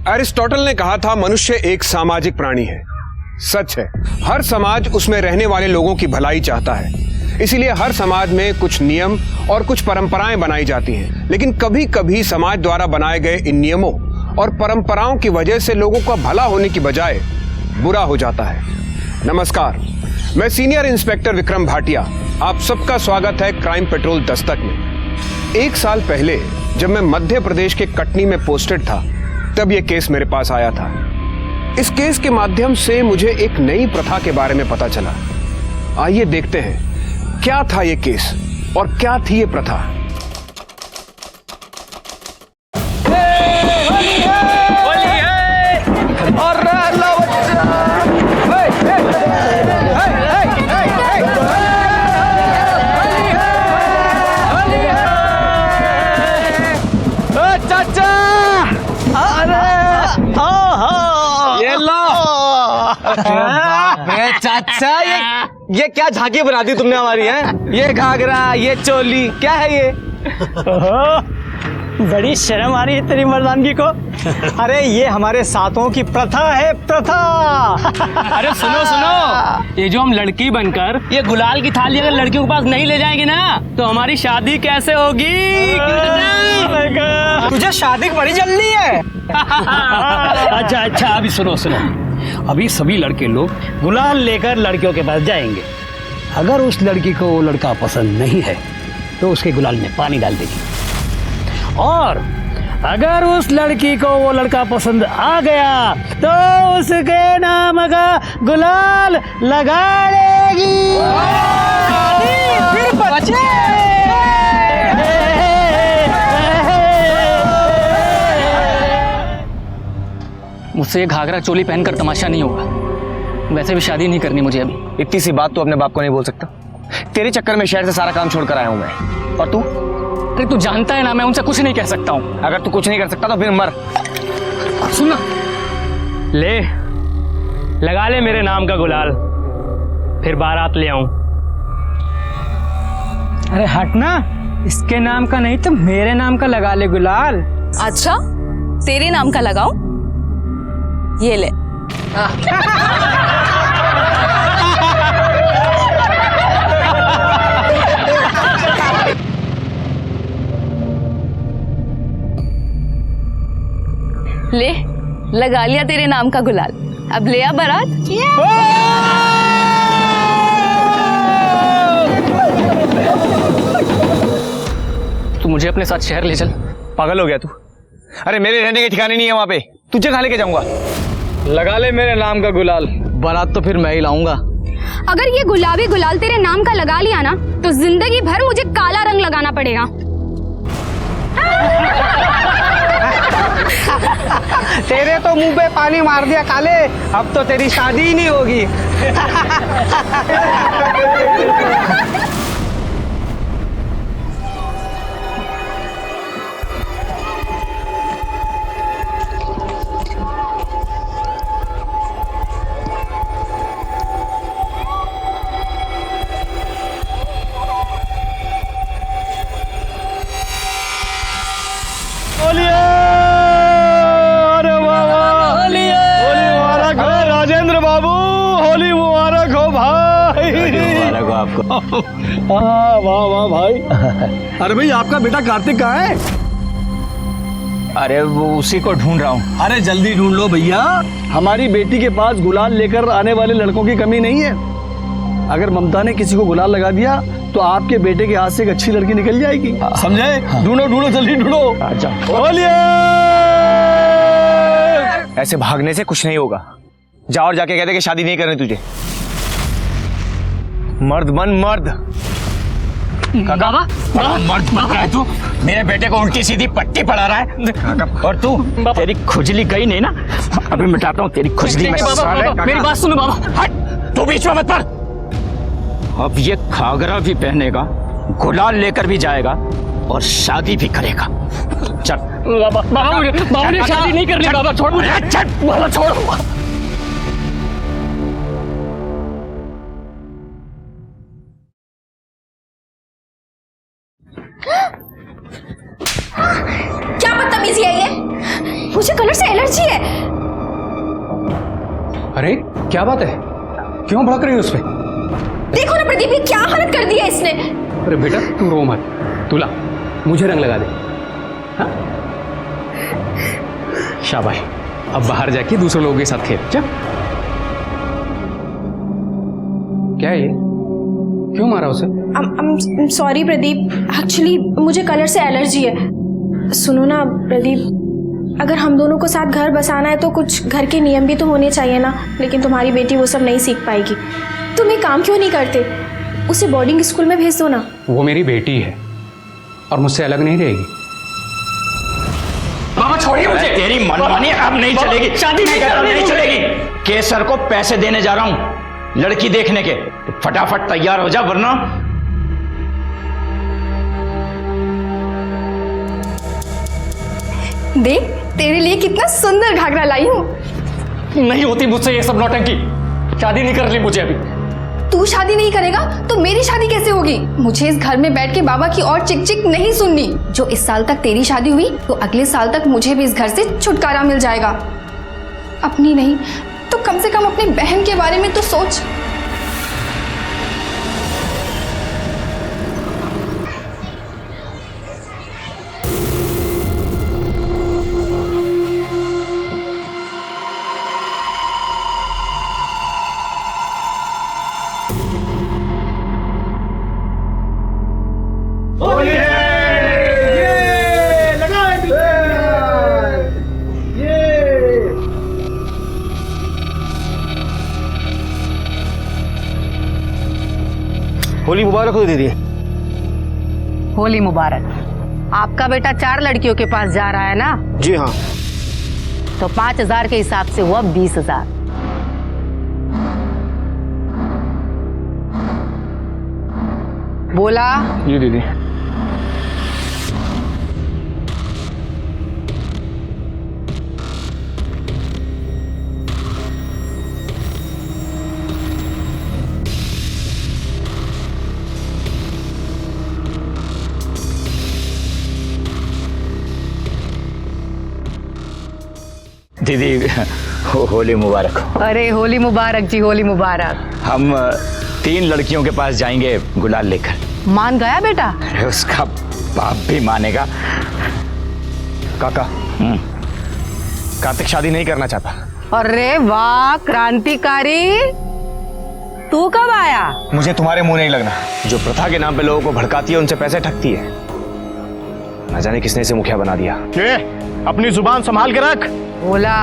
Aristotle ने कहा था मनुष्य एक सामाजिक प्राणी है। सच है, हर समाज उसमें रहने वाले लोगों की भलाई चाहता है। इसीलिए हर समाज में कुछ नियम और कुछ परंपराएं बनाई जाती हैं। लेकिन कभी कभी समाज द्वारा बनाए गए इन नियमों और परंपराओं की वजह से लोगों का भला होने की बजाय बुरा हो जाता है। नमस्कार, मैं सीनियर इंस्पेक्टर विक्रम भाटिया, आप सबका स्वागत है क्राइम पेट्रोल दस्तक में। 1 साल पहले जब मैं मध्य प्रदेश के कटनी में पोस्टेड था, तब यह केस मेरे पास आया था। इस केस के माध्यम से मुझे एक नई प्रथा के बारे में पता चला। आइए देखते हैं क्या था यह केस और क्या थी यह प्रथा। चाचा ये क्या झांकी बना दी तुमने हमारी है? ये घाघरा, ये चोली, क्या है ये? बड़ी शर्म आ रही है तेरी मर्दानगी को। अरे ये हमारे साथों की प्रथा है, प्रथा। अरे सुनो सुनो, ये जो हम लड़की बनकर ये गुलाल की थाली अगर लड़कियों के पास नहीं ले जाएंगे ना, तो हमारी शादी कैसे होगी? तुझे शादी की बड़ी जल्दी है। अच्छा अच्छा, अभी सुनो सुनो, अभी सभी लड़के लोग गुलाल लेकर लड़कियों के पास जाएंगे। अगर उस लड़की को वो लड़का पसंद नहीं है तो उसके गुलाल में पानी डाल देगी, और अगर उस लड़की को वो लड़का पसंद आ गया तो उसके नाम का गुलाल लगा लेगी। फिर बचे। मुझसे ये घाघरा चोली पहनकर तमाशा नहीं होगा। वैसे भी शादी नहीं करनी मुझे अभी। इतनी सी बात तो अपने बाप को नहीं बोल सकता। तेरे चक्कर में शहर से सारा काम छोड़कर आया हूं मैं। और तू? अरे तू जानता है ना, मैं उनसे कुछ नहीं कह सकता हूँ। अगर तू कुछ नहीं कर सकता तो फिर मर। सुन, ले लगा ले मेरे नाम का गुलाल, फिर बारात ले आऊं। अरे हटना, इसके नाम का नहीं तो मेरे नाम का लगा ले गुलाल। अच्छा, तेरे नाम का लगाऊं? ये ले। ले, लगा लिया तेरे नाम का गुलाल। अब ले आ बारात। तू मुझे अपने साथ शहर ले चल। पागल हो गया तू? अरे मेरे रहने के ठिकाने नहीं है वहां पे, तुझे कहाँ लेके जाऊंगा? लगा ले मेरे नाम का गुलाल, बारात तो फिर मैं ही लाऊंगा। अगर ये गुलाबी गुलाल तेरे नाम का लगा लिया ना, तो जिंदगी भर मुझे काला रंग लगाना पड़ेगा। तेरे तो मुंह पे पानी मार दिया काले, अब तो तेरी शादी ही नहीं होगी। राजेंद्र बाबू, होली मुबारक हो भाई। मुबारक हो आपको। वाह वाह भाई। अरे भाई, आपका बेटा कार्तिक कहाँ है? अरे वो उसी को ढूंढ रहा हूँ। अरे जल्दी ढूंढ लो भैया, हमारी बेटी के पास गुलाल लेकर आने वाले लड़कों की कमी नहीं है। अगर ममता ने किसी को गुलाल लगा दिया तो आपके बेटे के हाथ से एक अच्छी लड़की निकल जाएगी। समझे? ढूंढो ढूंढो, जल्दी ढूंढो। ऐसे भागने से कुछ नहीं होगा। जा और जाके कहते कि शादी नहीं करनी तुझे। मर्द बन मर्द। बाबा मर्द बन रहा है तू? मेरे बेटे को उल्टी सीधी पट्टी पढ़ा रहा है। और तू? तेरी खुजली गई नहीं ना, अभी मिटाता हूँ तेरी खुजली। मेरी बात सुनो बाबा। हट, तू बीच में मत पड़। अब ये घाघरा भी पहनेगा, गुलाल लेकर भी जाएगा और शादी भी करेगा। चल बाबा, बाबा मुझे शादी नहीं करनी। बाबा छोड़ मुझे। बाबा छोड़। क्या बदतमीजी है ये? मुझे कलर से एलर्जी है। अरे क्या बात है, क्यों भड़क रही है उस पे? देखो ना प्रदीप, ये क्या हालत कर दी है इसने। अरे बेटा तू रो मत, तू ला मुझे रंग लगा दे। हाँ? शाबाश, अब बाहर जाके दूसरे लोगों के साथ खेल। जा। क्या है ये, क्यों मारा उसे? सॉरी प्रदीप, एक्चुअली मुझे कलर से एलर्जी है। सुनो ना प्रदीप, अगर हम दोनों को साथ घर बसाना है तो कुछ घर के नियम भी तो होने चाहिए ना। लेकिन तुम्हारी बेटी वो सब नहीं सीख पाएगी। तुम ये काम क्यों नहीं करते, उसे बोर्डिंग स्कूल में भेज दो ना। वो मेरी बेटी है और मुझसे अलग नहीं रहेगी। बाबा छोड़िए मुझे। तेरी मनमानी अब नहीं चलेगी, शादी नहीं चलेगी। केसर को पैसे देने जा रहा हूं लड़की देखने के, तो फटाफट तैयार हो जा वरना। देख तेरे लिए कितना सुंदर घाघरा लाई हूँ। नहीं होती मुझसे ये सब नौटंकी, शादी नहीं करनी मुझे अभी। तू शादी नहीं करेगा तो मेरी शादी कैसे होगी? मुझे इस घर में बैठ के बाबा की और चिक चिक नहीं सुननी। जो इस साल तक तेरी शादी हुई तो अगले साल तक मुझे भी इस घर से छुटकारा मिल जाएगा। अपनी नहीं तो कम से कम अपनी बहन के बारे में तो सोच। होली मुबारक हो दीदी। होली मुबारक। आपका बेटा 4 लड़कियों के पास जा रहा है ना? जी हाँ। तो 5,000 के हिसाब से हुआ 20,000। बोला? जी दीदी। दीदी होली मुबारक हो। अरे होली मुबारक जी, होली मुबारक। हम 3 लड़कियों के पास जाएंगे गुलाल लेकर। मान गया बेटा? अरे उसका बाप भी मानेगा। काका, कार्तिक शादी नहीं करना चाहता। अरे वाह क्रांतिकारी, तू कब आया? मुझे तुम्हारे मुंह नहीं लगना। जो प्रथा के नाम पे लोगों को भड़काती है, उनसे पैसे ठगती है। ना जाने किसने इसे मुखिया बना दिया। अपनी जुबान संभाल के रख। बोला।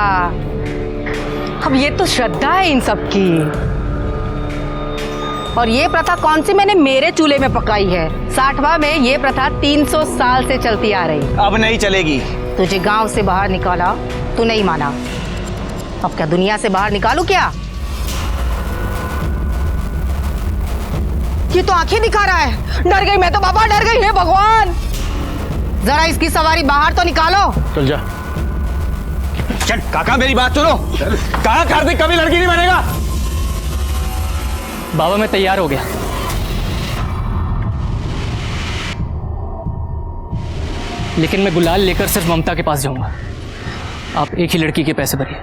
अब ये तो श्रद्धा है इन सब की। और ये प्रथा कौन सी मैंने मेरे चूल्हे में पकाई है? 60वां में ये प्रथा 300 साल से चलती आ रही। अब नहीं चलेगी। तुझे गांव से बाहर निकाला, तू नहीं माना। अब क्या दुनिया से बाहर निकालू क्या? ये तो आंखें दिखा रहा है। डर गई मैं तो बाबा, डर गई। हे भगवान, जरा इसकी सवारी बाहर तो निकालो। चल जा। चल काका, मेरी बात सुनो। कहा कार्तिक कभी लड़की नहीं बनेगा। बाबा मैं तैयार हो गया। लेकिन मैं गुलाल लेकर सिर्फ ममता के पास जाऊंगा। आप एक ही लड़की के पैसे भरिए।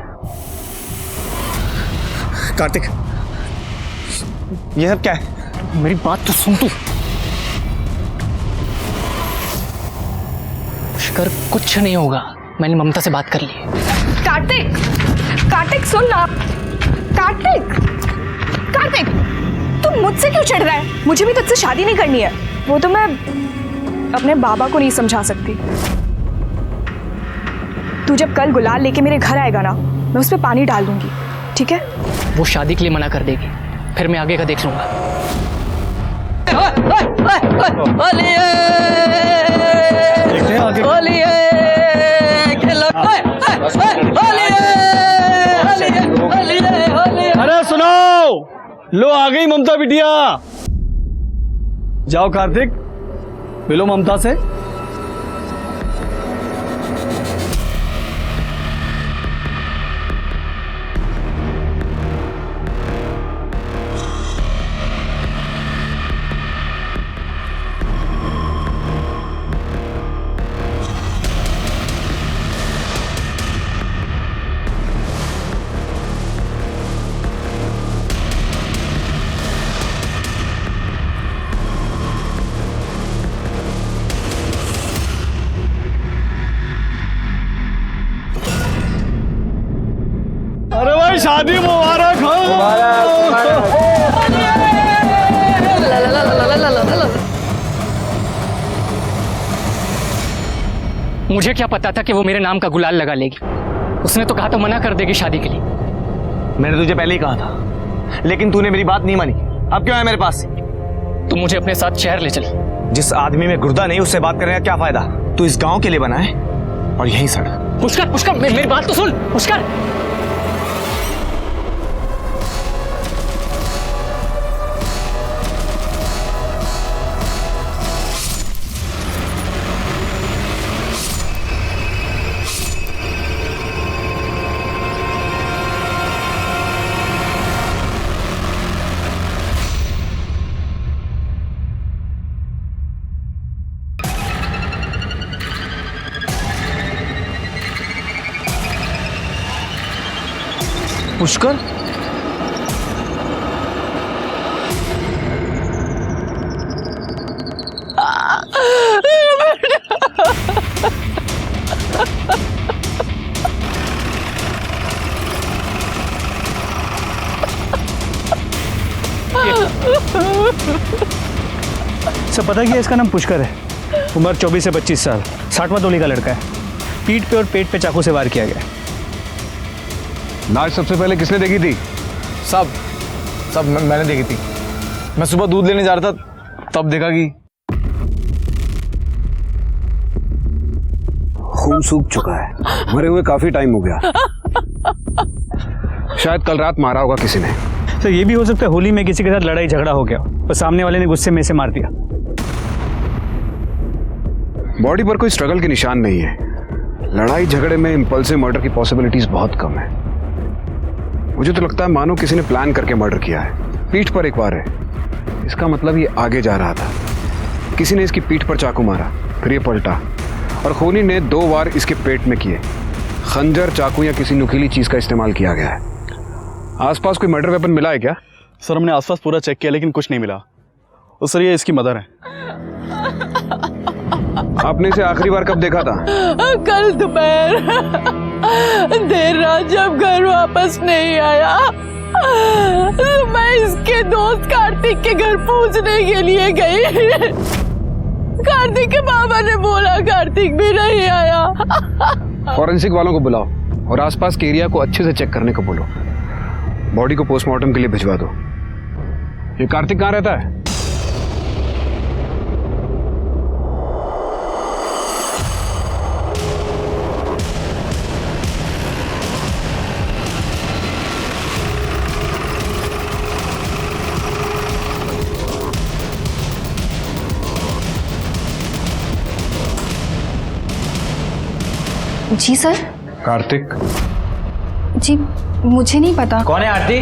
कार्तिक, यह क्या है? मेरी बात तो सुन तू। शिकर कुछ नहीं होगा, मैंने ममता से बात कर ली है। कार्तिक, कार्तिक सुन ना। कार्तिक, कार्तिक तू मुझसे क्यों चिढ़ रहा है? मुझे भी तुझसे शादी नहीं करनी है। वो तो मैं अपने बाबा को नहीं समझा सकती। तू जब कल गुलाल लेके मेरे घर आएगा ना, मैं उस पर पानी डाल दूंगी, ठीक है? वो शादी के लिए मना कर देगी, फिर मैं आगे का देख लूंगा। अरे सुनो, लो आ गई ममता बिटिया। जाओ कार्तिक, मिलो ममता से। शादी मुबारक हो। मुझे क्या पता था कि वो मेरे नाम का गुलाल लगा लेगी। उसने तो कहा तो मना कर देगी शादी के लिए। मैंने तुझे पहले ही कहा था, लेकिन तूने मेरी बात नहीं मानी। अब क्यों है मेरे पास? तू मुझे अपने साथ शहर ले चल। जिस आदमी में गुर्दा नहीं उससे बात करने का क्या फायदा? तू इस गांव के लिए बना है और यहीं सड़। पुष्कर, पुष्कर, मेरी बात तो सुन पुष्कर। पुष्कर, सब पता क्या, इसका नाम पुष्कर है। उम्र 24 से 25 साल, 60वां तोली का लड़का है। पीठ पे और पेट पे चाकू से वार किया गया। नाच सबसे पहले किसने देखी थी? सब मैंने देखी थी। मैं सुबह दूध लेने जा रहा था, तब देखा कि खून सूख चुका है, मरे हुए काफी टाइम हो गया। शायद कल रात मारा होगा किसी ने। तो ये भी हो सकता है होली में किसी के साथ लड़ाई झगड़ा हो गया और सामने वाले ने गुस्से में इसे मार दिया। बॉडी पर कोई स्ट्रगल के निशान नहीं है। लड़ाई झगड़े में इंपल्सिव मर्डर की पॉसिबिलिटीज बहुत कम है। मुझे तो लगता है मानो किसी ने प्लान करके मर्डर किया है। पीठ पर एक बार है, इसका मतलब ये आगे जा रहा था। किसी ने इसकी पीठ पर चाकू मारा, फिर ये पलटा और खूनी ने 2 वार इसके पेट में किए। खंजर, चाकू या किसी नुकीली चीज का इस्तेमाल किया गया है। आसपास कोई मर्डर वेपन मिला है क्या? सर हमने आसपास पूरा चेक किया लेकिन कुछ नहीं मिला। और सर ये इसकी मदर है। आपने इसे आखिरी बार कब देखा था? कल दोपहर देर रात जब घर वापस नहीं आया तो मैं इसके दोस्त कार्तिक के घर पूछने के लिए गई। कार्तिक के पापा ने बोला कार्तिक भी नहीं आया। फॉरेंसिक वालों को बुलाओ और आसपास के एरिया को अच्छे से चेक करने को बोलो। बॉडी को पोस्टमार्टम के लिए भिजवा दो। ये कार्तिक कहाँ रहता है? जी सर। कार्तिक? जी मुझे नहीं पता। कौन है आरती?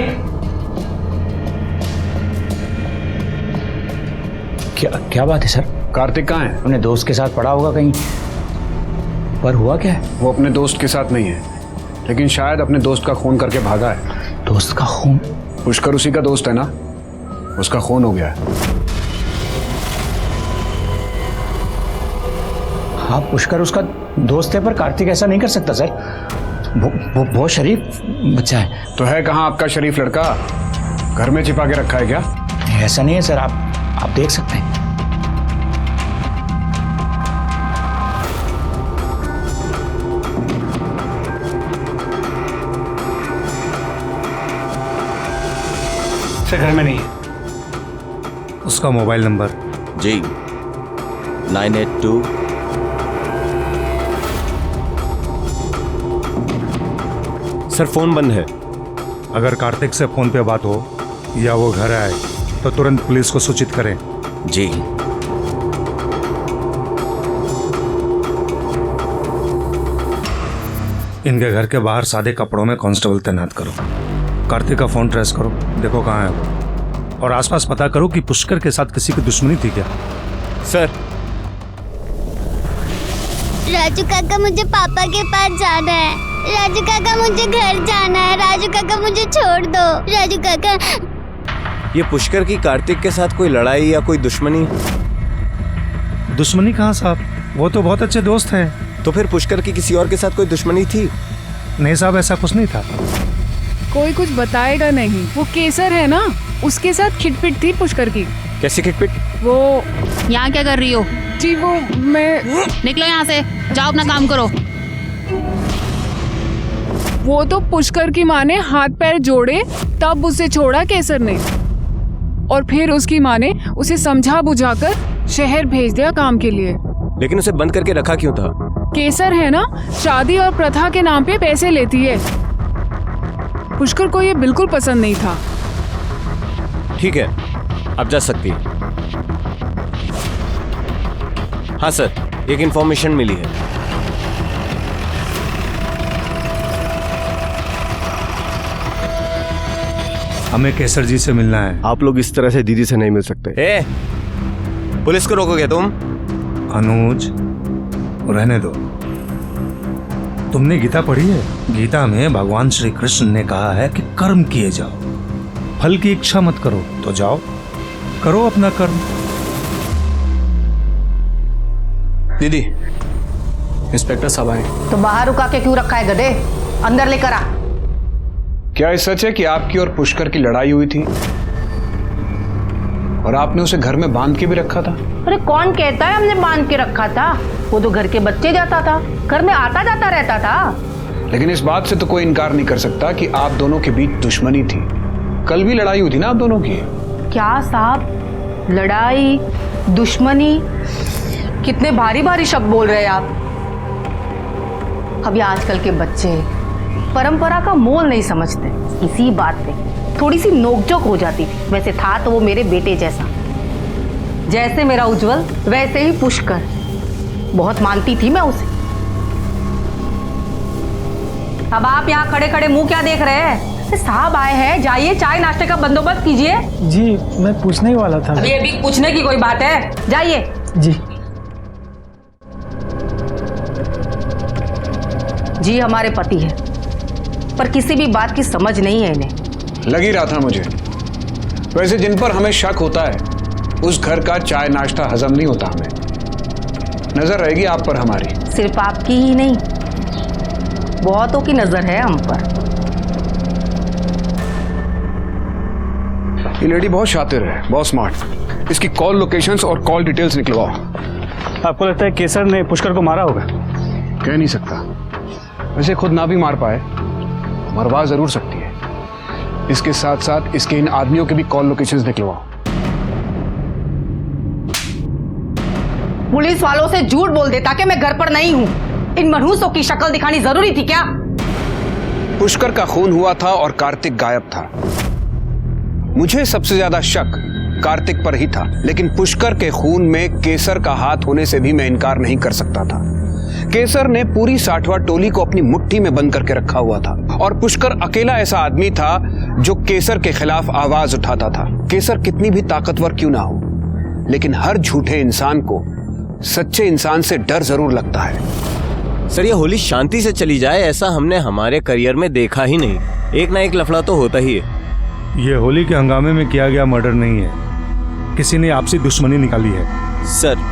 क्या बात है सर? कार्तिक कहाँ है? अपने दोस्त के साथ पड़ा होगा कहीं। पर हुआ क्या है? वो अपने दोस्त के साथ नहीं है, लेकिन शायद अपने दोस्त का खून करके भागा है। दोस्त का खून? पुष्कर उसी का दोस्त है ना, उसका खून हो गया है। हाँ पुष्कर उसका दोस्त है, पर कार्तिक ऐसा नहीं कर सकता सर। वो बहुत शरीफ बच्चा है। तो है कहाँ आपका शरीफ लड़का? घर में छिपा के रखा है क्या? ऐसा नहीं है सर, आप देख सकते हैं। सर घर में नहीं है। उसका मोबाइल नंबर? जी 982। सर फोन बंद है। अगर कार्तिक से फोन पे बात हो या वो घर आए तो तुरंत पुलिस को सूचित करें। जी। इनके घर के बाहर सादे कपड़ों में कांस्टेबल तैनात करो। कार्तिक का फोन ट्रेस करो, देखो कहाँ है वो। और आसपास पता करो कि पुष्कर के साथ किसी की दुश्मनी थी क्या। सर। राजू काका मुझे पापा के पास जाना है। राजू काका मुझे घर जाना है। राजू काका मुझे छोड़ दो। राजू काका। ये पुष्कर की कार्तिक के साथ कोई लड़ाई या कोई दुश्मनी? दुश्मनी कहाँ साहब, वो तो बहुत अच्छे दोस्त हैं। तो फिर पुष्कर की किसी और के साथ कोई दुश्मनी थी? नहीं साहब, ऐसा कुछ नहीं था। कोई कुछ बताएगा नहीं। वो केसर है ना, उसके साथ खिटपिट थी पुष्कर की। कैसी खिटपिट? वो यहाँ क्या कर रही हो? जी वो मैं निकलो यहाँ से, जाओ अपना काम करो। वो तो पुष्कर की माँ ने हाथ पैर जोड़े तब उसे छोड़ा केसर ने, और फिर उसकी माँ ने उसे समझा बुझाकर शहर भेज दिया काम के लिए। लेकिन उसे बंद करके रखा क्यों था? केसर है ना, शादी और प्रथा के नाम पे पैसे लेती है। पुष्कर को ये बिल्कुल पसंद नहीं था। ठीक है, अब जा सकती है। हाँ सर, एक इंफॉर्मेशन मिली है। हमें केसर जी से मिलना है। आप लोग इस तरह से दीदी से नहीं मिल सकते। ए, पुलिस को रोकोगे तुम? अनुज, रहने दो। तुमने गीता पढ़ी है? गीता में भगवान श्री कृष्ण ने कहा है कि कर्म किए जाओ, फल की इच्छा मत करो। तो जाओ, करो अपना कर्म। दीदी, इंस्पेक्टर साहब आए। तो बाहर रुका के क्यों रखा है गधे? अंदर लेकर आ। क्या ये सच है कि आपकी और पुष्कर की लड़ाई हुई थी और आपने उसे घर में बांध के भी रखा था? अरे कौन कहता है हमने बांध के रखा था? वो तो घर के बच्चे जाता था, घर में आता जाता रहता था। लेकिन इस बात से तो कोई इनकार नहीं कर सकता कि आप दोनों के बीच दुश्मनी थी। कल भी लड़ाई हुई थी ना आप दोनों की? क्या साहब, लड़ाई, दुश्मनी, कितने भारी भारी शब्द बोल रहे हैं आप। अभी आजकल के बच्चे परंपरा का मोल नहीं समझते। इसी बात पे थोड़ी सी नोकझोंक हो जाती थी। वैसे था तो वो मेरे बेटे जैसा, जैसे मेरा उज्जवल वैसे ही पुष्कर। बहुत मानती थी मैं उसे। अब आप यहाँ खड़े खड़े मुंह क्या देख रहे हैं? साहब आए हैं, जाइए चाय नाश्ते का बंदोबस्त कीजिए। जी मैं पूछने ही वाला था। अभी अभी पूछने की कोई बात है? जाइए। जी हमारे पति है, पर किसी भी बात की समझ नहीं है इन्हें। लग ही रहा था मुझे। वैसे जिन पर हमें शक होता है उस घर का चाय नाश्ता हजम नहीं होता हमें। नजर रहेगी आप पर हमारी। सिर्फ आपकी ही नहीं, बहुतों की नजर है हम पर। ये लेडी बहुत शातिर है, बहुत स्मार्ट। इसकी कॉल लोकेशंस और कॉल डिटेल्स निकलवाओ। आपको लगता है केसर ने पुष्कर को मारा होगा? कह नहीं सकता। वैसे खुद ना भी मार पाए, मरवा जरूर सकती है। इसके साथ साथ इसके इन आदमियों के भी कॉल लोकेशंस निकलवाओ। पुलिस वालों से झूठ बोल देता कि मैं घर पर नहीं हूँ। इन मनहूसों की शक्ल दिखानी जरूरी थी क्या? पुष्कर का खून हुआ था और कार्तिक गायब था। मुझे सबसे ज्यादा शक कार्तिक पर ही था, लेकिन पुष्कर के खून में केसर का हाथ होने से भी मैं इनकार नहीं कर सकता था। केसर ने पूरी 60वां टोली को अपनी मुट्ठी में बंद करके रखा हुआ था और पुष्कर अकेला ऐसा आदमी था जो केसर के खिलाफ आवाज उठाता था। केसर कितनी भी ताकतवर क्यों ना हो, लेकिन हर झूठे इंसान को सच्चे इंसान से डर जरूर लगता है। सर, ये होली शांति से चली जाए ऐसा हमने हमारे करियर में देखा ही नहीं। एक ना एक लफड़ा तो होता ही है। ये होली के हंगामे में किया गया मर्डर नहीं है, किसी ने आपसी दुश्मनी निकाली है। सर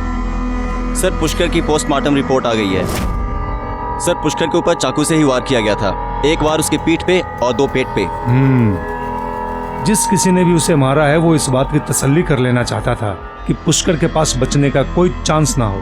पुष्कर की पोस्टमार्टम रिपोर्ट आ गई है। सर, पुष्कर के ऊपर चाकू से ही वार किया गया था। एक वार उसके पीठ पे और 2 पेट पे। जिस किसी ने भी उसे मारा है वो इस बात की तसल्ली कर लेना चाहता था कि पुष्कर के पास बचने का कोई चांस ना हो।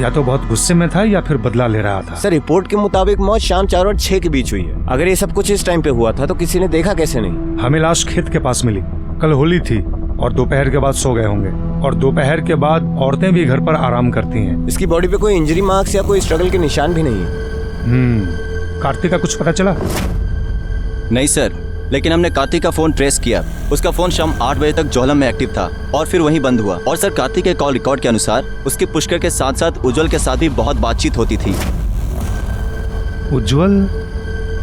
या तो बहुत गुस्से में था या फिर बदला ले रहा था। सर, रिपोर्ट के मुताबिक मौत शाम 4 और 6 के बीच हुई है। अगर ये सब कुछ इस टाइम पे हुआ था तो किसी ने देखा कैसे नहीं? हमें लाश खेत के पास मिली। कल होली थी और दोपहर के बाद सो गए होंगे, और दोपहर के बाद औरतें भी घर पर आराम करती हैं। इसकी बॉडी पे कोई इंजरी मार्क्स या कोई स्ट्रगल के निशान भी नहीं है। कार्तिक का कुछ पता चला? नहीं सर, लेकिन हमने कार्तिक का फोन ट्रेस किया। उसका फोन शाम 8 बजे तक जोलम में एक्टिव था और फिर वहीं बंद हुआ। और सर, कार्तिक के कॉल रिकॉर्ड के अनुसार उसके पुष्कर के साथ साथ उज्जवल के साथ भी बहुत बातचीत होती थी। उज्जवल?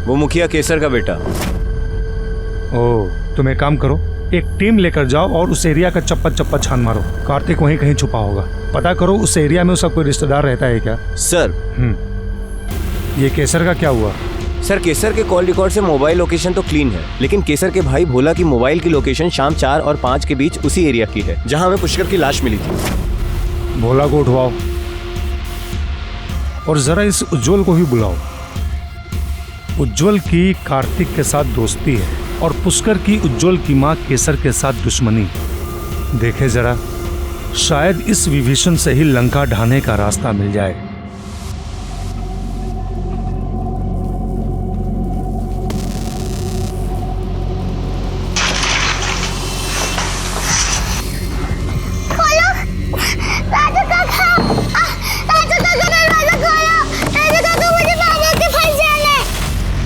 वो मुखिया केसर का बेटा। तुम एक काम करो, एक टीम लेकर जाओ और उस एरिया का चप्पा छान मारो। कार्तिक वहीं कहीं छुपा होगा। पता करो उस एरिया में उसका कोई रिश्तेदार रहता है क्या? सर ये केसर का क्या हुआ? सर, केसर के कॉल रिकॉर्ड से मोबाइल लोकेशन तो क्लीन है, लेकिन केसर के भाई भोला की मोबाइल की लोकेशन शाम 4 और 5 के बीच उसी एरिया की है जहां हमें पुष्कर की लाश मिली थी। भोला को उठवाओ और जरा इस उज्जवल को भी बुलाओ। उज्जवल की कार्तिक के साथ दोस्ती है और पुष्कर की उज्जवल की माँ केसर के साथ दुश्मनी। देखे जरा, शायद इस विभीषण से ही लंका ढाने का रास्ता मिल जाए।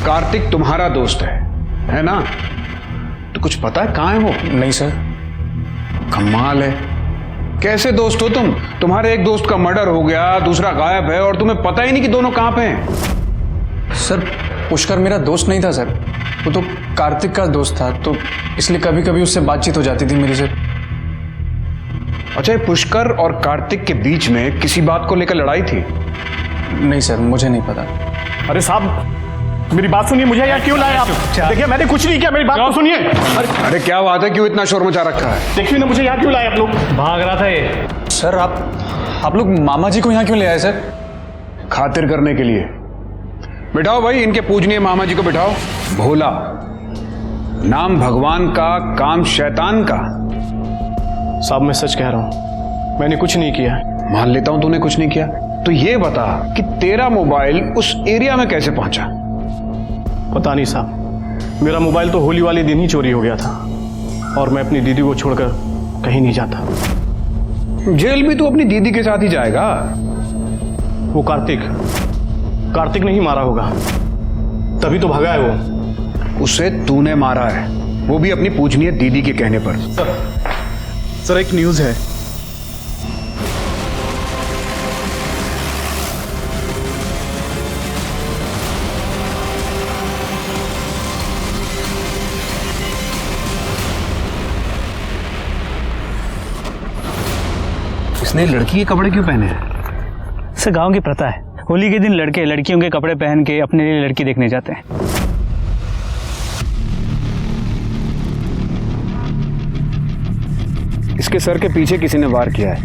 कार्तिक तुम्हारा दोस्त है ना? तो कुछ पता है कहाँ है वो? नहीं सर। कमाल है, कैसे दोस्त हो तुम? तुम्हारे एक दोस्त का मर्डर हो गया, दूसरा गायब है और तुम्हें पता ही नहीं कि दोनों कहाँ पे हैं। सर पुष्कर मेरा दोस्त नहीं था सर, वो तो कार्तिक का दोस्त था, तो इसलिए कभी कभी उससे बातचीत हो जाती थी मेरी सर। अच्छा, ये पुष्कर और कार्तिक के बीच में किसी बात को लेकर लड़ाई थी? नहीं सर, मुझे नहीं पता। अरे साहब मेरी बात सुनिए, मुझे यहाँ क्यों लाए आप? देखिए मैंने कुछ नहीं किया, मेरी बात तो सुनिए। अरे क्या बात है, क्यों इतना शोर मचा रखा है? देखिए ना, मुझे यहाँ क्यों लाए आप लोग? भाग रहा था ये। सर आप लोग मामा जी को यहाँ क्यों ले आए सर? खातिर करने के लिए। बिठाओ भाई, इनके पूजनीय मामा जी को बिठाओ। भोला नाम भगवान का, काम शैतान का। साहब मैं सच कह रहा हूँ, मैंने कुछ नहीं किया। मान लेता हूं तूने कुछ नहीं किया, तो ये बता कि तेरा मोबाइल उस एरिया में कैसे पहुंचा? पता नहीं साहब, मेरा मोबाइल तो होली वाले दिन ही चोरी हो गया था और मैं अपनी दीदी को छोड़कर कहीं नहीं जाता। जेल भी तू अपनी दीदी के साथ ही जाएगा? वो कार्तिक ने ही मारा होगा, तभी तो भागा है वो। उसे तूने मारा है, वो भी अपनी पूजनीय दीदी के कहने पर। सर एक न्यूज़ है। इसने लड़की के कपड़े क्यों पहने हैं? सर गांव की प्रथा है, होली के दिन लड़के लड़कियों के कपड़े पहन के अपने लिए लड़की देखने जाते हैं। इसके सर के पीछे किसी ने वार किया है,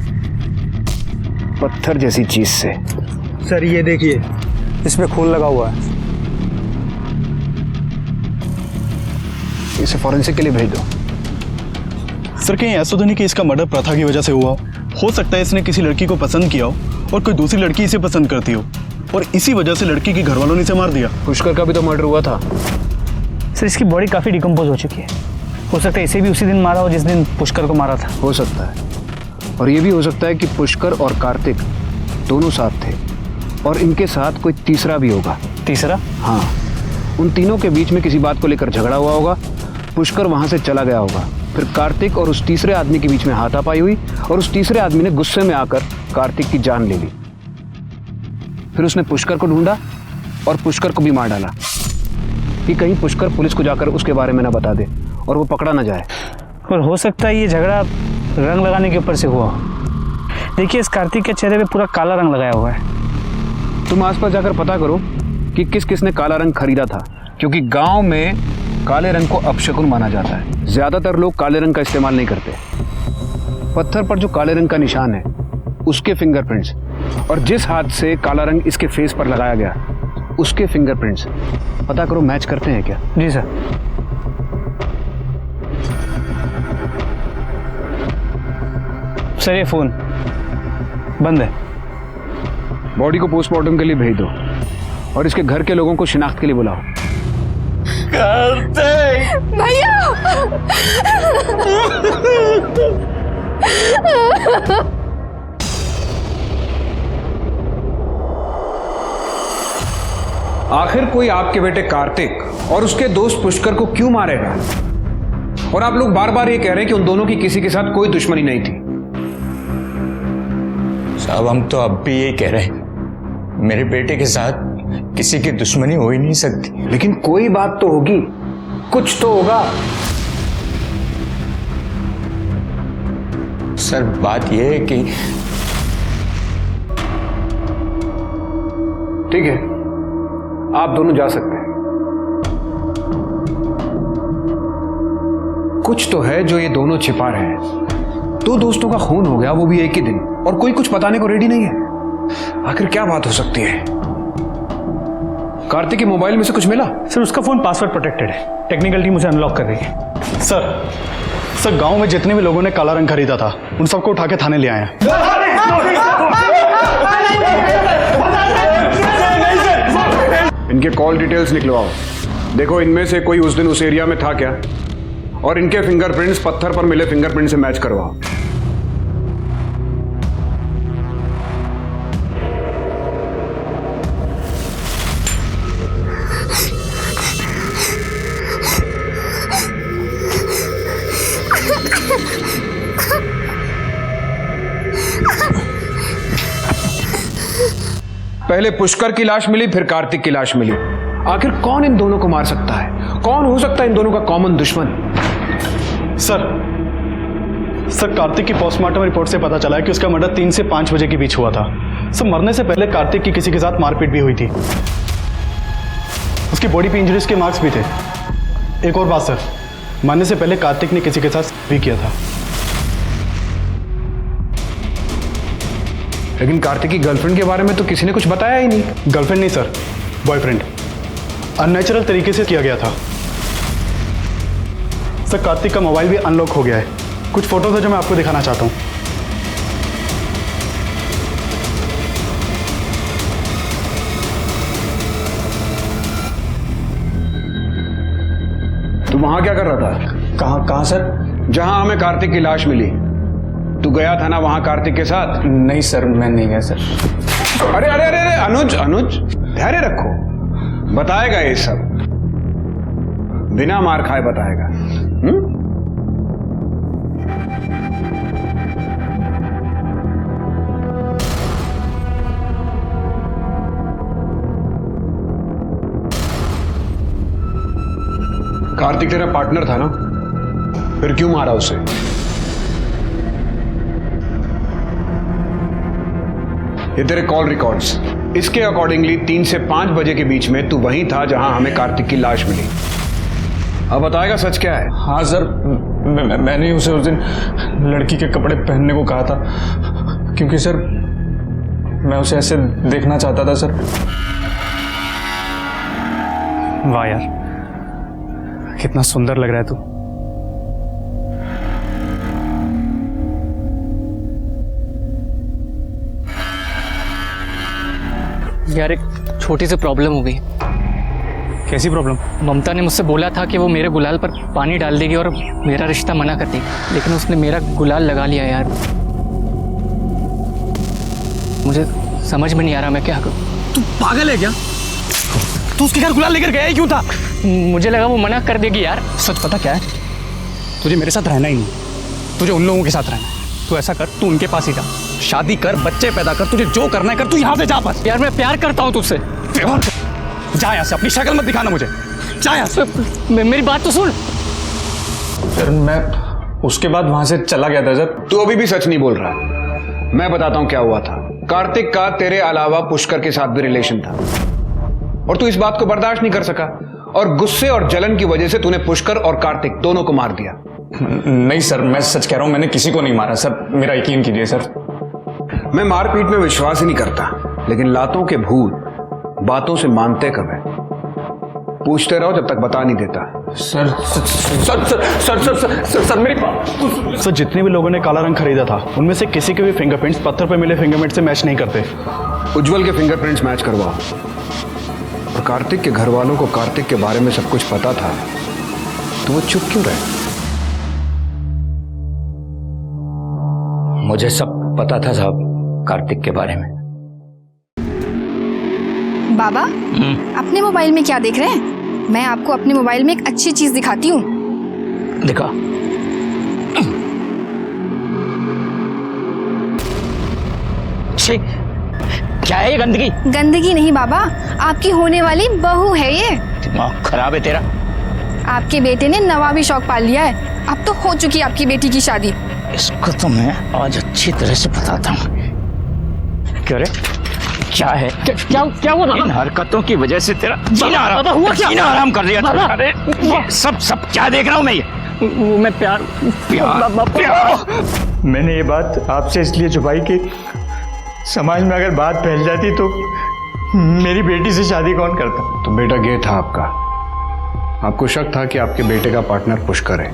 पत्थर जैसी चीज से। सर ये देखिए, इसमें खून लगा हुआ है। इसे फॉरेंसिक के लिए भेज दो। सर कहीं ऐसा तो नहीं कि इसका मर्डर प्रथा की वजह से हुआ? हो सकता है इसने किसी लड़की को पसंद किया हो और कोई दूसरी लड़की इसे पसंद करती हो और इसी वजह से लड़की के घर वालों ने इसे मार दिया। पुष्कर का भी तो मर्डर हुआ था। सर इसकी बॉडी काफ़ी डिकम्पोज हो चुकी है, हो सकता है इसे भी उसी दिन मारा हो जिस दिन पुष्कर को मारा था। हो सकता है, और ये भी हो सकता है कि पुष्कर और कार्तिक दोनों साथ थे और इनके साथ कोई तीसरा भी होगा। तीसरा? हाँ, उन तीनों के बीच में किसी बात को लेकर झगड़ा हुआ होगा, पुष्कर वहां से चला गया होगा, फिर कार्तिक और उस तीसरे आदमी के बीच में हाथापाई हुई और उस तीसरे आदमी ने गुस्से में आकर कार्तिक की जान ले ली। फिर उसने पुष्कर को ढूंढा और पुष्कर को भी मार डाला कि कहीं पुष्कर पुलिस को जाकर उसके बारे में ना बता दे और वो पकड़ा ना जाए। और हो सकता है ये झगड़ा रंग लगाने के ऊपर से हुआ। देखिए इस कार्तिक के चेहरे पे पूरा काला रंग लगाया हुआ है। तुम आसपास जाकर पता करो कि किस किसने काला रंग खरीदा था, क्योंकि गांव में काले रंग को अपशकुन माना जाता है। ज्यादातर लोग काले रंग का इस्तेमाल नहीं करते। पत्थर पर जो काले रंग का निशान है उसके फिंगरप्रिंट्स और जिस हाथ से काला रंग इसके फेस पर लगाया गया उसके फिंगरप्रिंट्स पता करो मैच करते हैं क्या? जी सर। सर ये फोन बंद है। बॉडी को पोस्टमार्टम के लिए भेज दो और इसके घर के लोगों को शिनाख्त के लिए बुलाओ। भैया आखिर कोई आपके बेटे कार्तिक और उसके दोस्त पुष्कर को क्यों मारेगा? और आप लोग बार बार ये कह रहे हैं कि उन दोनों की किसी के साथ कोई दुश्मनी नहीं थी। साहब हम तो अब भी यही कह रहे हैं, मेरे बेटे के साथ किसी की दुश्मनी हो ही नहीं सकती। लेकिन कोई बात तो होगी, कुछ तो होगा। सर बात यह है कि ठीक है, आप दोनों जा सकते हैं। कुछ तो है जो ये दोनों छिपा रहे हैं। दो दोस्तों का खून हो गया, वो भी एक ही दिन, और कोई कुछ बताने को रेडी नहीं है। आखिर क्या बात हो सकती है? कार्तिक के मोबाइल में से कुछ मिला? सर उसका फोन पासवर्ड प्रोटेक्टेड है, टेक्निकल टीम उसे अनलॉक कर रही है। सर गांव में जितने भी लोगों ने काला रंग खरीदा था उन सबको उठा के थाने ले आए हैं। इनके कॉल डिटेल्स निकलवाओ। देखो इनमें से कोई उस दिन उस एरिया में था क्या, और इनके फिंगरप्रिंट्स पत्थर पर मिले फिंगरप्रिंट से मैच करवाओ। पहले पुष्कर की लाश मिली, फिर कार्तिक की लाश मिली। आखिर कौन इन दोनों को मार सकता है? कौन हो सकता है इन दोनों का कॉमन दुश्मन? सर कार्तिक की पोस्टमार्टम रिपोर्ट से पता चला है कि उसका मर्डर 3 से 5 बजे के बीच हुआ था। सर मरने से पहले कार्तिक की किसी के साथ मारपीट भी हुई थी। उसकी बॉडी पे इंजरीज के मार्क्स भी थे। एक और बात सर, मरने से पहले कार्तिक ने किसी के साथ भी किया था। लेकिन कार्तिक की गर्लफ्रेंड के बारे में तो किसी ने कुछ बताया ही नहीं। गर्लफ्रेंड नहीं सर, बॉयफ्रेंड। अननेचुरल तरीके से किया गया था। सर कार्तिक का मोबाइल भी अनलॉक हो गया है। कुछ फोटोज है जो मैं आपको दिखाना चाहता हूँ। तू वहां क्या कर रहा था? कहाँ सर? जहां हमें कार्तिक की लाश मिली। तू गया था ना वहां कार्तिक के साथ? नहीं सर, मैं नहीं गया सर। अरे अरे अरे अरे अनुज धैर्य रखो, बताएगा ये सब, बिना मार खाए बताएगा। कार्तिक तेरा पार्टनर था ना, फिर क्यों मारा उसे? ये तेरे कॉल रिकॉर्ड्स, इसके अकॉर्डिंगली 3 से 5 बजे के बीच में तू वहीं था जहां हमें कार्तिक की लाश मिली। अब बताएगा सच क्या है? हाँ सर, मैंने उसे उस दिन लड़की के कपड़े पहनने को कहा था, क्योंकि सर मैं उसे ऐसे देखना चाहता था सर। वाह यार, कितना सुंदर लग रहा है तू। यार एक छोटी सी प्रॉब्लम हो गई। कैसी प्रॉब्लम? ममता ने मुझसे बोला था कि वो मेरे गुलाल पर पानी डाल देगी और मेरा रिश्ता मना कर देगी, लेकिन उसने मेरा गुलाल लगा लिया यार। मुझे समझ में नहीं आ रहा मैं क्या करूं। तू पागल है क्या? तू उसके घर गुलाल लेकर गया ही क्यों था? मुझे लगा वो मना कर देगी यार। सच पता क्या है? तुझे मेरे साथ रहना ही नहीं, तुझे उन लोगों के साथ रहना है। तू ऐसा कर, तू उनके पास ही जा, शादी कर, बच्चे पैदा कर, तुझे जो करना है कर, तू यहाँ से जा बस। यार मैं प्यार करता हूँ तुझसे। जा यहाँ से, अपनी शक्ल मत दिखाना मुझे, जा यहाँ से। मेरी बात तो सुन। सर मैं उसके बाद वहां से चला गया था सर। तू अभी भी सच नहीं बोल रहा। मैं बताता हूं क्या हुआ था। कार्तिक का तेरे अलावा पुष्कर के साथ भी रिलेशन था और तू इस बात को बर्दाश्त नहीं कर सका और गुस्से और जलन की वजह से तूने पुष्कर और कार्तिक दोनों को मार दिया। नहीं सर, मैं सच कह रहा हूं, मैंने किसी को नहीं मारा सर, मेरा यकीन कीजिए सर। मैं मारपीट में विश्वास ही नहीं करता, लेकिन लातों के भूत बातों से मानते कब है? पूछते रहो जब तक बता नहीं देता। Sir sir sir sir sir sir sir मेरी बात। सर जितने भी लोगों ने काला रंग खरीदा था उनमें से किसी के भी फिंगरप्रिंट्स पत्थर पर मिले फिंगरप्रिंट से मैच नहीं करते। उज्जवल के फिंगरप्रिंट्स मैच करवाओ। और कार्तिक के घर वालों को कार्तिक के बारे में सब कुछ पता था, तो वो चुप क्यों रहे? मुझे सब पता था साहब कार्तिक के बारे में। बाबा, अपने मोबाइल में क्या देख रहे हैं? मैं आपको अपने मोबाइल में एक अच्छी चीज दिखाती हूँ। दिखा। क्या है ये गंदगी? गंदगी नहीं बाबा, आपकी होने वाली बहू है ये। दिमाग खराब है तेरा। आपके बेटे ने नवाबी शौक पाल लिया है। अब तो हो चुकी है आपकी बेटी की शादी। इसको तो मैं आज अच्छी तरह से बताता हूँ। क्या रे? क्या है? क्या हुआ? इन हरकतों की वजह से तेरा जीना आराम कर दिया। अरे सब क्या देख रहा हूँ मैं? ये मैं प्यार मैंने ये बात आपसे इसलिए छुपाई कि समाज में अगर बात फैल जाती तो मेरी बेटी से शादी कौन करता? तो बेटा गे था आपका। आपको शक था कि आपके बेटे का पार्टनर पुष्कर है,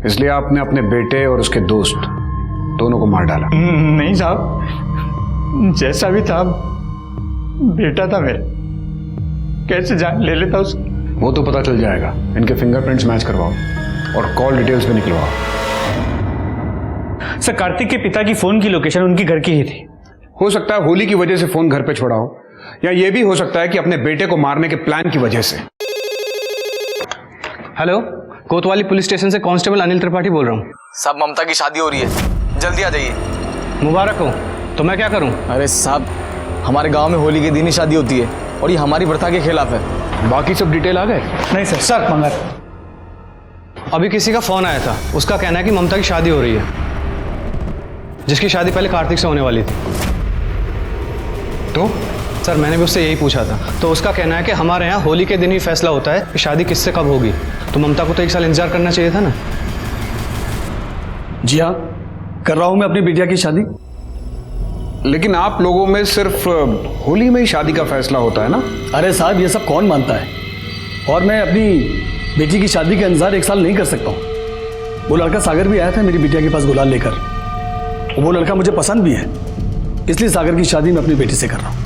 इसलिए आपने अपने बेटे और उसके दोस्त दोनों को मार डाला। नहीं साहब, जैसा भी था बेटा था मेरा, कैसे जान ले लेता उसकी? वो तो पता चल जाएगा। इनके फिंगरप्रिंट्स मैच करवाओ और कॉल डिटेल्स भी निकलवाओ। सर, कार्तिक के पिता की फोन की लोकेशन उनकी घर की ही थी। हो सकता है होली की वजह से फोन घर पे छोड़ा हो, या ये भी हो सकता है कि अपने बेटे को मारने के प्लान की वजह से। हेलो, कोतवाली पुलिस स्टेशन से कांस्टेबल अनिल त्रिपाठी बोल रहा हूँ। साहब, ममता की शादी हो रही है, जल्दी आ जाइए। मुबारक हो। तो मैं क्या करूँ? अरे साहब, हमारे गांव में होली के दिन ही शादी होती है और ये हमारी प्रथा के खिलाफ है। बाकी सब डिटेल आ गए? नहीं सर। सर मगर अभी किसी का फोन आया था, उसका कहना है कि ममता की शादी हो रही है, जिसकी शादी पहले कार्तिक से होने वाली थी। तो सर मैंने भी उससे यही पूछा था, तो उसका कहना है कि हमारे यहाँ होली के दिन ही फैसला होता है कि शादी किससे कब होगी। तो ममता को तो 1 साल इंतजार करना चाहिए था ना। जी हाँ, कर रहा हूं मैं अपनी बिटिया की शादी। लेकिन आप लोगों में सिर्फ होली में ही शादी का फैसला होता है ना? अरे साहब, ये सब कौन मानता है? और मैं अपनी बेटी की शादी का इंतजार 1 साल नहीं कर सकता हूँ। वो लड़का सागर भी आया था मेरी बिटिया के पास गुलाल लेकर, वो लड़का मुझे पसंद भी है, इसलिए सागर की शादी मैं अपनी बेटी से कर रहा हूँ।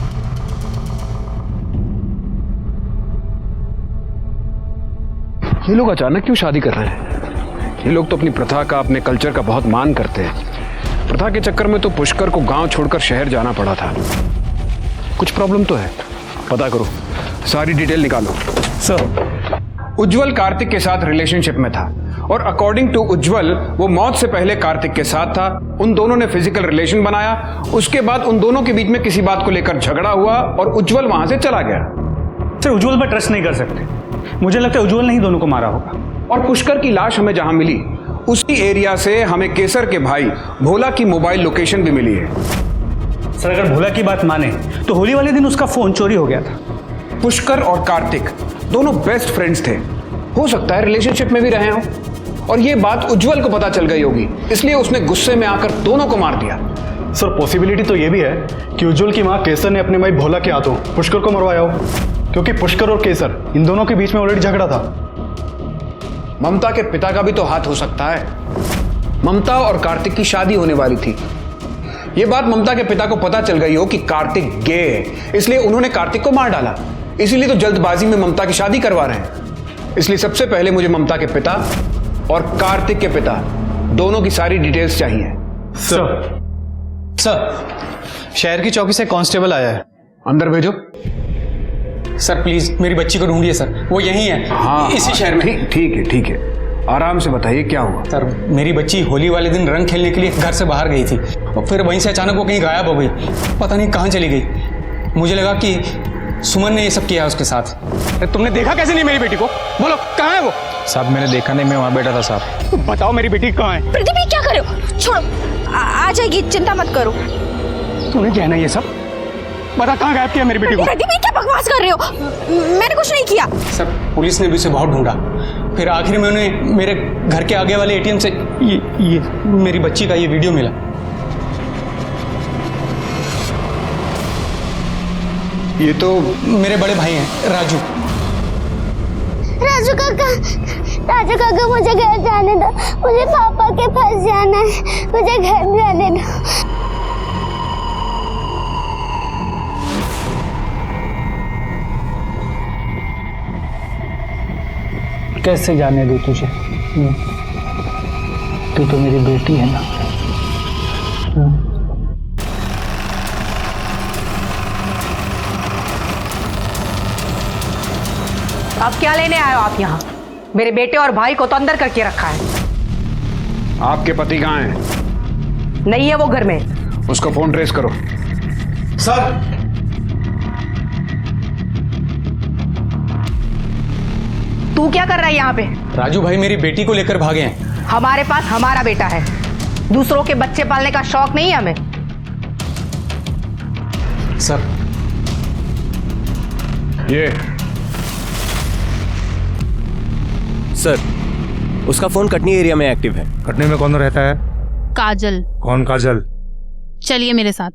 ये लोग अचानक क्यों शादी कर रहे हैं? ये लोग तो अपनी प्रथा का, अपने कल्चर का बहुत मान करते हैं। प्रथा के चक्कर में तो पुष्कर को गांव छोड़कर शहर जाना पड़ा था। कुछ प्रॉब्लम तो है, पता करो, सारी डिटेल निकालो। सर, उज्जवल कार्तिक के साथ रिलेशनशिप में था और अकॉर्डिंग टू उज्जवल वो मौत से पहले कार्तिक के साथ था। उन दोनों ने फिजिकल रिलेशन बनाया, उसके बाद उन दोनों के बीच में किसी बात को लेकर झगड़ा हुआ और उज्जवल वहां से चला गया। सर, उज्जवल पर ट्रस्ट नहीं कर सकते। मुझे लगता है उज्जवल ने ही दोनों को मारा होगा। और पुष्कर की लाश हमें जहां मिली उसी एरिया से हमें केसर के भाई भोला की मोबाइल लोकेशन भी मिली है। सर, अगर भोला की बात माने तो होली वाले दिन उसका फोन चोरी हो गया था। पुष्कर और कार्तिक दोनों बेस्ट फ्रेंड्स थे, हो सकता है रिलेशनशिप में भी रहे हों, और ये बात उज्जवल को पता चल गई होगी, इसलिए उसने गुस्से में आकर दोनों को मार दिया। सर, पॉसिबिलिटी तो ये भी है कि उज्जवल की मां केसर ने अपने भाई भोला के हाथों पुष्कर को मरवाया हो, क्योंकि पुष्कर और केसर इन दोनों के बीच में ऑलरेडी झगड़ा था। ममता के पिता का भी तो हाथ हो सकता है। ममता और कार्तिक की शादी होने वाली थी। यह बात ममता के पिता को पता चल गई हो कि कार्तिक गे है, इसलिए उन्होंने कार्तिक को मार डाला। इसीलिए तो जल्दबाजी में ममता की शादी करवा रहे हैं। इसलिए सबसे पहले मुझे ममता के पिता और कार्तिक के पिता दोनों की सारी डिटेल्स चाहिए। सर, शहर की चौकी से कांस्टेबल आया है, अंदर भेजो। सर प्लीज मेरी बच्ची को ढूंढिए सर, वो यहीं है। हाँ, इसी शहर में। ठीक है, आराम से बताइए क्या हुआ। सर, मेरी बच्ची होली वाले दिन रंग खेलने के लिए घर से बाहर गई थी और फिर वहीं से अचानक वो कहीं गायब हो गई। पता नहीं कहाँ चली गई। मुझे लगा कि सुमन ने ये सब किया उसके साथ। तुमने देखा कैसे नहीं मेरी बेटी को? बोलो कहाँ है वो? साहब मैंने देखा नहीं, मैं वहाँ बैठा था साहब। बताओ मेरी बेटी कहाँ है? प्रदीप, ये क्या कर रहे हो? छोड़ो, आ जाएगी, चिंता मत करो। तूने क्या है ना ये सब? बता कहाँ गायब किया मेरी बेटी को? प्रदीप, ये क्या बकवास कर रहे हो? मैंने कुछ नहीं किया। सर, पुलिस ने भी उसे बहुत ढूंढा, फिर आखिर में उन्हें मेरे घर के आगे वाले एटीएम से ये मेरी बच्ची का ये वीडियो मिला। ये तो मेरे बड़े भाई हैं, राजू। राजू काका, मुझे घर जाने दो। मुझे पापा के पास जाना है, मुझे घर जाने दो। कैसे जाने दूं तुझे? तू तो मेरी बेटी है ना। अब क्या लेने आए हो आप यहाँ? मेरे बेटे और भाई को तो अंदर करके रखा है। आपके पति कहाँ हैं? नहीं है वो घर में। उसका फोन ट्रेस करो। सर, तू क्या कर रहा है यहाँ पे? राजू भाई मेरी बेटी को लेकर भागे हैं। हमारे पास हमारा बेटा है, दूसरों के बच्चे पालने का शौक नहीं है हमें। सर, ये सर, उसका फोन कटनी एरिया में एक्टिव है। कटनी में कौन रहता है? काजल। कौन काजल? चलिए मेरे साथ।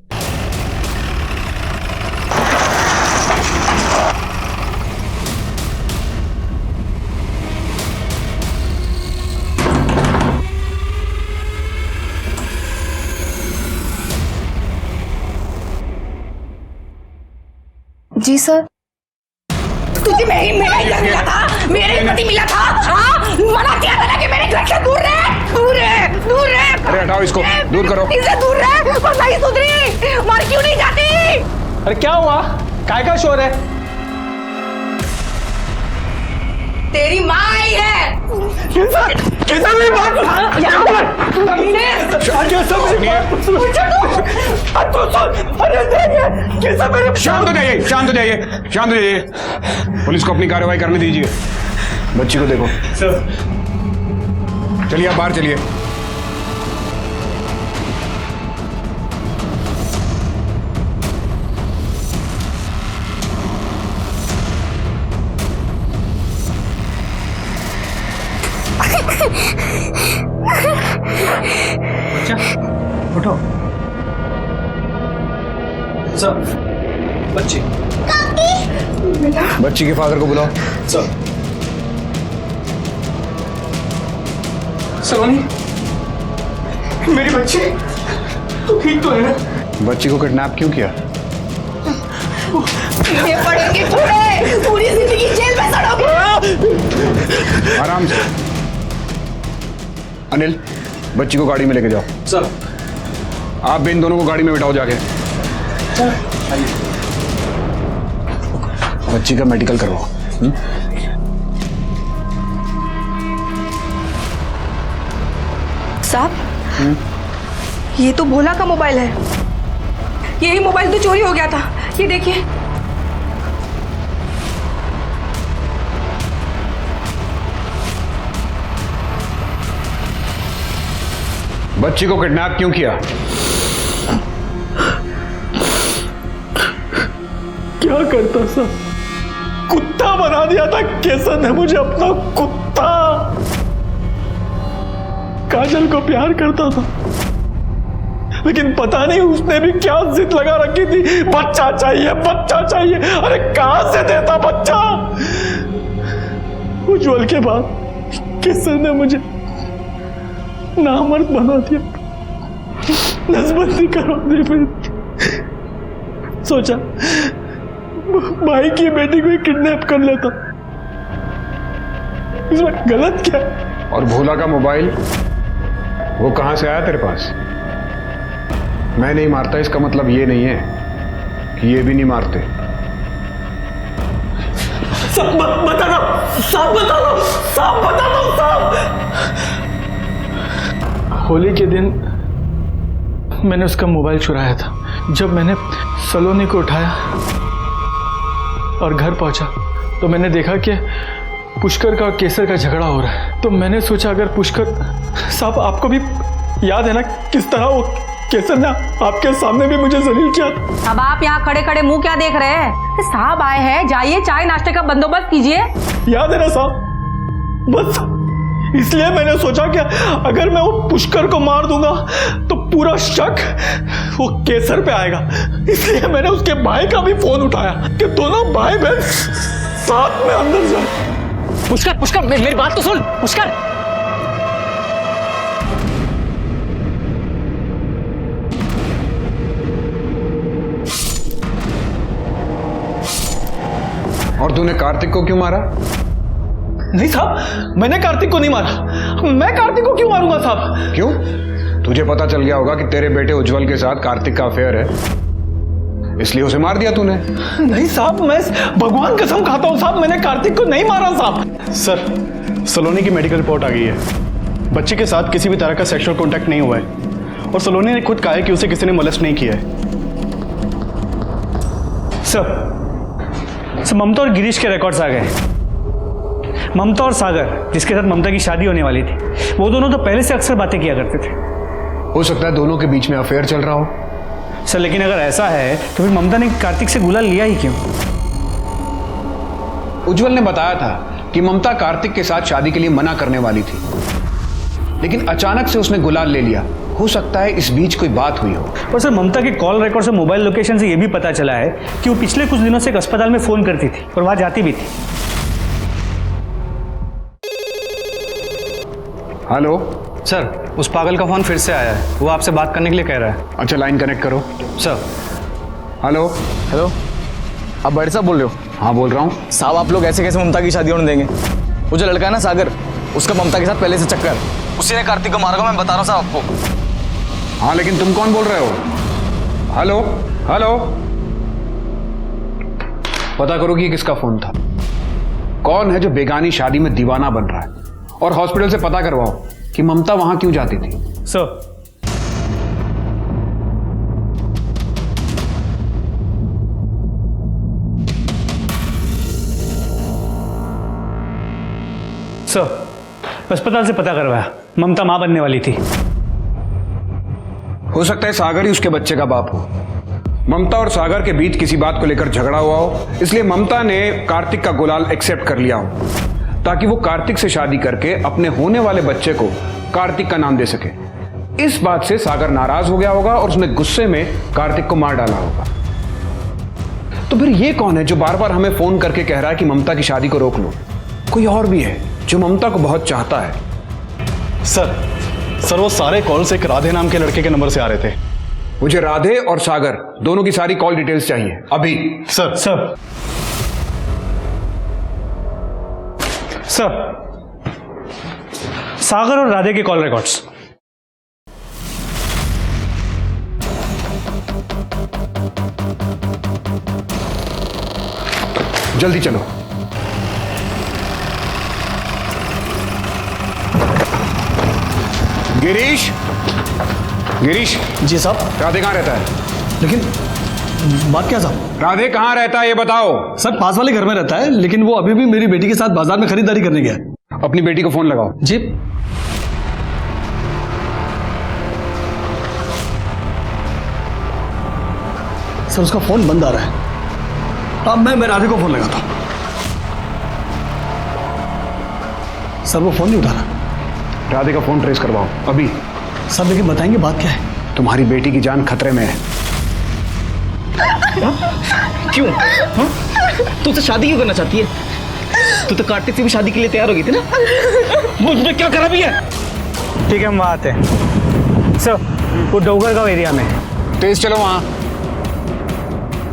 जी सर। तुझे मिला था, मेरे पति मिला था। हाँ, मना किया था ना कि मेरे घर से दूर रहे, दूर रहे, दूर रहे। अरे हटाओ इसको, दूर करो। इससे दूर रहे, पर नहीं सुधरी, मर क्यों नहीं जाती? अरे क्या हुआ? काय का शोर है? तेरी माँ आई है। कैसा मेरी बात? यहाँ पर। शांत हो जाइए, शांत हो जाइए, शांत हो जाइए। पुलिस को अपनी कार्रवाई करने दीजिए। बच्ची को देखो। चलिए आप बाहर चलिए। बच्चा उठो। सर, बच्ची बच्ची के फादर को बुलाओ। सर। सलोनी, मेरी बच्ची तो ठीक तो है ना? बच्ची को किडनैप क्यों किया? ये पड़ेंगे थोड़े, पूरी जिंदगी जेल में सड़ोगे। आराम से। अनिल, बच्ची को गाड़ी में लेके जाओ। सर। आप भी इन दोनों को गाड़ी में बिठाओ जाके। बच्ची का मेडिकल करवाओ। साहब, ये तो भोला का मोबाइल है। यही मोबाइल तो चोरी हो गया था। ये देखिए। बच्ची को किडनैप क्यों किया? क्या करता सर? कुत्ता बना दिया था केसर ने मुझे, अपना कुत्ता। काजल को प्यार करता था, लेकिन पता नहीं उसने भी क्या जिद लगा रखी थी। बच्चा चाहिए, बच्चा चाहिए। अरे कहां से देता बच्चा? उज्जवल के बाद केसर ने मुझे नामर्द बना दिया, नसबंदी करवा दी। फिर सोचा भाई की बेटी को ही किडनैप कर लेता। इसमें गलत क्या? और भोला का मोबाइल वो कहां से आया तेरे पास? मैं नहीं मारता इसका मतलब ये नहीं है कि ये भी नहीं मारते। सब बता दो, सब बता दो, सब बता दो, सब। होली के दिन मैंने उसका मोबाइल चुराया था। जब मैंने सलोनी को उठाया और घर पहुंचा तो मैंने देखा कि पुष्कर का और केसर का झगड़ा हो रहा है। तो मैंने सोचा अगर पुष्कर साहब, आपको भी याद है ना किस तरह वो केसर ने आपके सामने भी मुझे जलील किया। अब आप यहाँ खड़े खड़े मुंह क्या देख रहे हैं? साहब आए हैं, जाइए चाय नाश्ते का बंदोबस्त कीजिए। याद है ना साहब? बस इसलिए मैंने सोचा कि अगर मैं वो पुष्कर को मार दूंगा तो पूरा शक वो केसर पे आएगा। इसलिए मैंने उसके भाई का भी फोन उठाया कि दोनों भाई बहन साथ में अंदर जाए। पुष्कर, पुष्कर, मेरी बात तो सुन। पुष्कर, और तूने कार्तिक को क्यों मारा? नहीं साहब, मैंने कार्तिक को नहीं मारा। मैं कार्तिक को क्यों मारूंगा साहब? क्यों? तुझे पता चल गया होगा कि तेरे बेटे उज्जवल के साथ कार्तिक का अफेयर है, इसलिए उसे मार दिया तूने। नहीं साहब, मैं भगवान कसम खाता हूं साहब, मैंने कार्तिक को नहीं मारा साहब। सर, सलोनी की मेडिकल रिपोर्ट आ गई है। बच्चे के साथ किसी भी तरह का सेक्सुअल कॉन्टैक्ट नहीं हुआ है और सलोनी ने खुद कहा है कि उसे किसी ने मोलेस्ट नहीं किया है। सर, ममता और गिरीश के रिकॉर्ड्स आ गए। ममता और सागर, जिसके साथ ममता की शादी होने वाली थी, वो दोनों तो पहले से अक्सर बातें किया करते थे। हो सकता है दोनों के बीच में अफेयर चल रहा हो। सर, लेकिन अगर ऐसा है तो फिर ममता ने कार्तिक से गुलाल लिया ही क्यों? उज्जवल ने बताया था कि ममता कार्तिक के साथ शादी के लिए मना करने वाली थी, लेकिन अचानक से उसने गुलाल ले लिया। हो सकता है इस बीच कोई बात हुई हो। और सर, ममता के कॉल रिकॉर्ड से मोबाइल लोकेशन से यह भी पता चला है कि वो पिछले कुछ दिनों से एक अस्पताल में फोन करती थी और वहां जाती भी थी। हेलो सर, उस पागल का फोन फिर से आया है। वो आपसे बात करने के लिए कह रहा है। अच्छा, लाइन कनेक्ट करो। सर। हेलो हेलो आप बड़े साहब बोल रहे हो? हाँ बोल रहा हूँ। साहब आप लोग ऐसे कैसे ममता की शादी होने देंगे? वो जो लड़का है ना सागर, उसका ममता के साथ पहले से चक्कर, उसी ने कार्तिक को मारा, मैं बता रहा हूँ साहब आपको। हाँ लेकिन तुम कौन बोल रहे हो? हेलो हेलो, पता करो कि किसका फोन था, कौन है जो बेगानी शादी में दीवाना बन रहा है, और हॉस्पिटल से पता करवाओ कि ममता वहां क्यों जाती थी। सर अस्पताल से पता करवाया, ममता मां बनने वाली थी। हो सकता है सागर ही उसके बच्चे का बाप हो। ममता और सागर के बीच किसी बात को लेकर झगड़ा हुआ हो, इसलिए ममता ने कार्तिक का गुलाल एक्सेप्ट कर लिया हो, ताकि वो कार्तिक से शादी करके अपने होने वाले बच्चे को कार्तिक का नाम दे सके। इस बात से सागर नाराज हो गया होगा और उसने गुस्से में कार्तिक को मार डाला होगा। तो फिर ये कौन है जो बार बार हमें फोन करके कह रहा है कि ममता की शादी को रोक लो? कोई और भी है जो ममता को बहुत चाहता है। सर वो सारे कॉल्स एक राधे नाम के लड़के के नंबर से आ रहे थे। मुझे राधे और सागर दोनों की सारी कॉल डिटेल्स चाहिए अभी। सर सागर और राधे के कॉल रिकॉर्ड्स। जल्दी चलो। गिरीश, गिरीश। जी साहब। राधे कहाँ रहता है? लेकिन बात क्या साहब? राधे कहाँ रहता है ये बताओ। सर पास वाले घर में रहता है, लेकिन वो अभी भी मेरी बेटी के साथ बाजार में खरीदारी करने गया है। अपनी बेटी को फोन लगाओ। जी। सर उसका फोन बंद आ रहा है। अब मैं राधे को फोन लगाता हूं। सर वो फोन नहीं उठा रहा। राधे का फोन ट्रेस करवाओ अभी। सर लेकिन बताएंगे बात क्या है? तुम्हारी बेटी की जान खतरे में है। क्यों? तू तो शादी क्यों करना चाहती है? तू तो कार्तिक से भी शादी के लिए तैयार हो गई थी ना? मुझे क्या करा भी है? ठीक है हम वहाँ आते हैं। सर वो डोगरगांव एरिया में। तेज चलो वहाँ।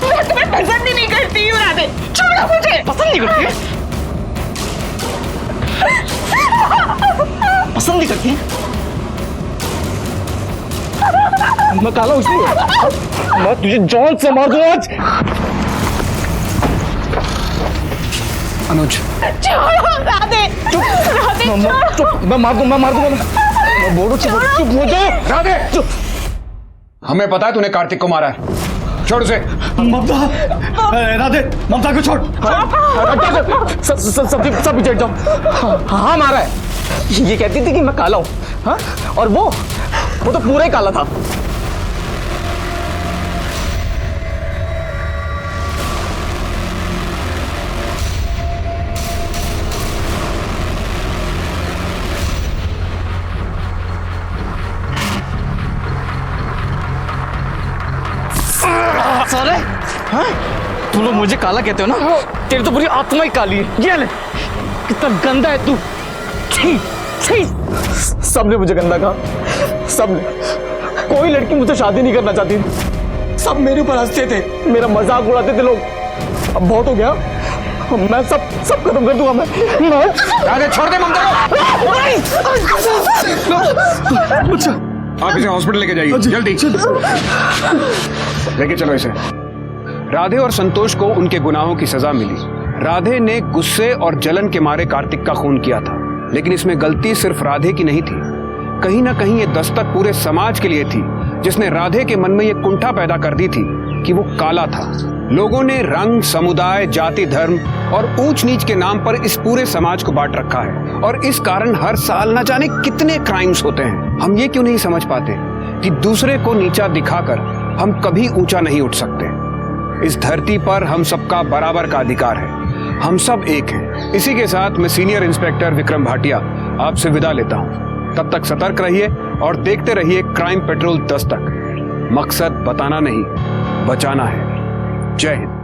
मैं तुम्हें पसंद ही नहीं करती हूँ राधे, छोड़ो मुझे। पसंद नहीं करती है? पसंद नहीं करती है? मैं काला उसने मैं तुझे जान से मार दूं आज। अनुज छोड़ो राधे, राधे चुप। मैं मार दूंगा मैं बोलो चुप हो जा। राधे चुप। हमें पता है तूने कार्तिक को मारा है, छोड़ उसे। ममता, राधे ममता को छोड़। सब पीछे जाओ। हाँ मारा है। ये कहती थी कि मैं काला हूँ, हाँ? और वो तो पूरा ही काला था। सारे हाँ? तुम लोग मुझे काला कहते हो ना? तेरी तो पूरी आत्मा ही काली है। ये ले कितना गंदा है तू। छी छी। सबने मुझे गंदा कहा, सबने। कोई लड़की मुझसे शादी नहीं करना चाहती थी। सब मेरे ऊपर हंसते थे, मेरा मजाक उड़ाते थे लोग। अब बहुत हो गया, मैं सब खत्म कर दूंगा मैं। राधे छोड़ दे ममता को। आप इसे हॉस्पिटल लेके जाइए जल्दी। लेके चलो इसे। राधे और संतोष को उनके गुनाहों की सजा मिली। राधे ने गुस्से और जलन के मारे कार्तिक का खून किया था, लेकिन इसमें गलती सिर्फ राधे की नहीं थी। कहीं ना कहीं ये दस्तक पूरे समाज के लिए थी, जिसने राधे के मन में ये कुंठा पैदा कर दी थी कि वो काला था। लोगों ने रंग, समुदाय, जाति, धर्म और ऊंच नीच के नाम पर इस पूरे समाज को बांट रखा है, और इस कारण हर साल न जाने कितने क्राइम्स होते हैं। हम ये क्यों नहीं समझ पाते कि दूसरे को नीचा दिखाकर हम कभी ऊंचा नहीं उठ सकते। इस धरती पर हम सबका बराबर का अधिकार है, हम सब एक हैं। इसी के साथ मैं सीनियर इंस्पेक्टर विक्रम भाटिया आपसे विदा लेता हूं। तब तक सतर्क रहिए और देखते रहिए क्राइम पेट्रोल दस्तक। मकसद बताना नहीं, बचाना है। जय हिंद।